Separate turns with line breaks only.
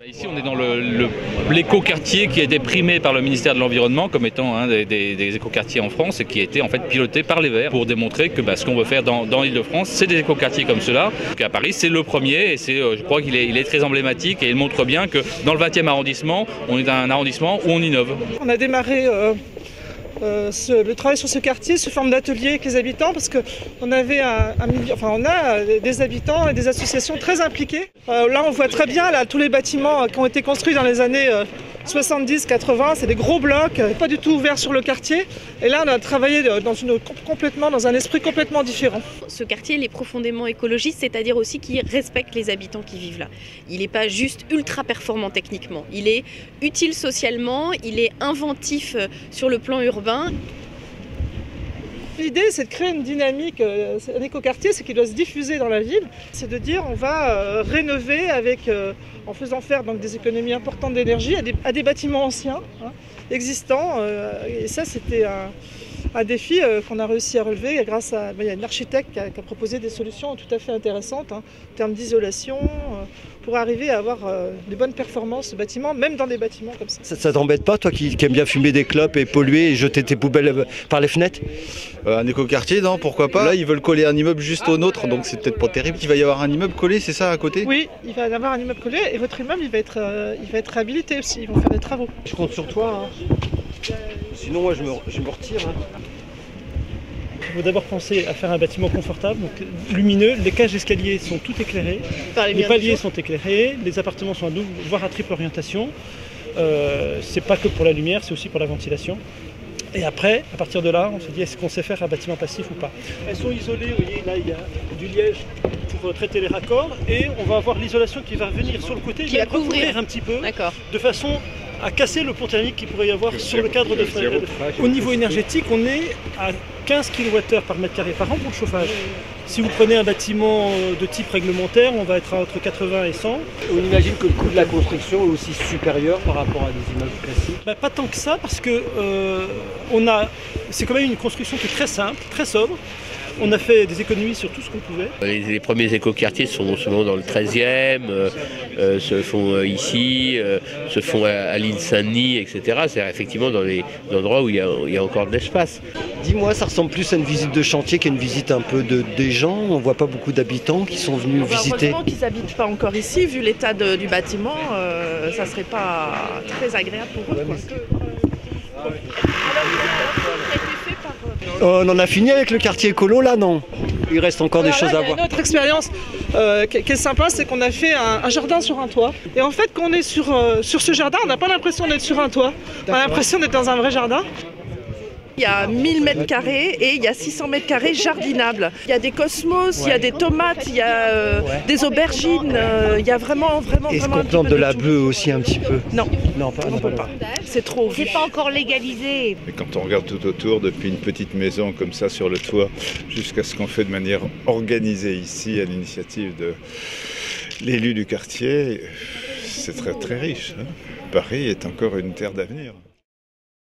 Ici, on est dans l'écoquartier qui a été primé par le ministère de l'Environnement comme étant un des écoquartiers en France et qui a été en fait piloté par les Verts pour démontrer que ce qu'on veut faire dans l'Île-de-France, c'est des écoquartiers comme cela. À Paris, c'est le premier et je crois qu'il est très emblématique et il montre bien que dans le 20e arrondissement, on est un arrondissement où on innove.
On a démarré le travail sur ce quartier sous forme d'atelier avec les habitants parce qu'on avait on a des habitants et des associations très impliquées. Là on voit très bien tous les bâtiments qui ont été construits dans les années 70-80, c'est des gros blocs, pas du tout ouverts sur le quartier. Et là on a travaillé dans un esprit complètement différent.
Ce quartier il est profondément écologiste, c'est-à-dire aussi qu'il respecte les habitants qui vivent là. Il n'est pas juste ultra performant techniquement, il est utile socialement, il est inventif sur le plan urbain.
L'idée, c'est de créer une dynamique, un écoquartier, c'est qu'il doit se diffuser dans la ville. C'est de dire on va rénover en faisant faire donc, des économies importantes d'énergie à des bâtiments anciens, existants. Et ça, c'était un défi qu'on a réussi à relever grâce à il y a une architecte qui a proposé des solutions tout à fait intéressantes en termes d'isolation pour arriver à avoir de bonnes performances de bâtiments, même dans des bâtiments comme ça.
Ça t'embête pas, toi qui aimes bien fumer des clopes et polluer et jeter tes poubelles par les fenêtres?
Un écoquartier, non, pourquoi pas. Là, ils veulent coller un immeuble juste au nôtre, donc c'est peut-être pas terrible. Il va y avoir un immeuble collé, c'est ça, à côté?
Oui, il va y avoir un immeuble collé et votre immeuble, il va être réhabilité aussi. Ils vont faire des travaux.
Je compte sur toi. Sinon, moi, je me retire.
Il faut d'abord penser à faire un bâtiment confortable, donc lumineux. Les cages d'escalier sont toutes éclairées, les paliers sont éclairés, les appartements sont à double, voire à triple orientation. C'est pas que pour la lumière, c'est aussi pour la ventilation. Et après, à partir de là, on se dit est-ce qu'on sait faire un bâtiment passif ou pas. Elles sont isolées, vous voyez, là il y a du liège pour traiter les raccords et on va avoir l'isolation qui va venir sur le côté, qui va couvrir un petit peu, de façon à casser le pont thermique qu'il pourrait y avoir sur le cadre de fenêtre. Au niveau énergétique, on est à 15 kWh par mètre carré par an pour le chauffage. Si vous prenez un bâtiment de type réglementaire, on va être entre 80 et 100.
On imagine que le coût de la construction est aussi supérieur par rapport à des immeubles classiques?
Pas tant que ça, parce que c'est quand même une construction qui est très simple, très sobre. On a fait des économies sur tout ce qu'on pouvait.
Les premiers écoquartiers sont souvent dans le 13e, se font ici, se font à l'île Saint-Denis, etc. C'est effectivement dans les endroits où il y a encore de l'espace.
Dis-moi, ça ressemble plus à une visite de chantier qu'à une visite un peu des gens. On ne voit pas beaucoup d'habitants qui sont venus visiter.
Heureusement qu'ils n'habitent pas encore ici, vu l'état du bâtiment, ça ne serait pas très agréable pour eux.
On en a fini avec le quartier écolo là, non? Il reste encore des choses à voir.
Une autre expérience qui est sympa, c'est qu'on a fait un jardin sur un toit. Et en fait, quand on est sur ce jardin, on n'a pas l'impression d'être sur un toit. On a l'impression d'être dans un vrai jardin.
Il y a 1000 m² et il y a 600 m² jardinables. Il y a des cosmos, il y a des tomates, il y a des aubergines, il y a vraiment
Est-ce qu'on plante de la bœuf aussi un petit peu?
Non,
on
ne peut pas. C'est trop.
C'est pas encore légalisé.
Mais quand on regarde tout autour, depuis une petite maison comme ça sur le toit, jusqu'à ce qu'on fait de manière organisée ici, à l'initiative de l'élu du quartier, c'est très très riche. Paris est encore une terre d'avenir.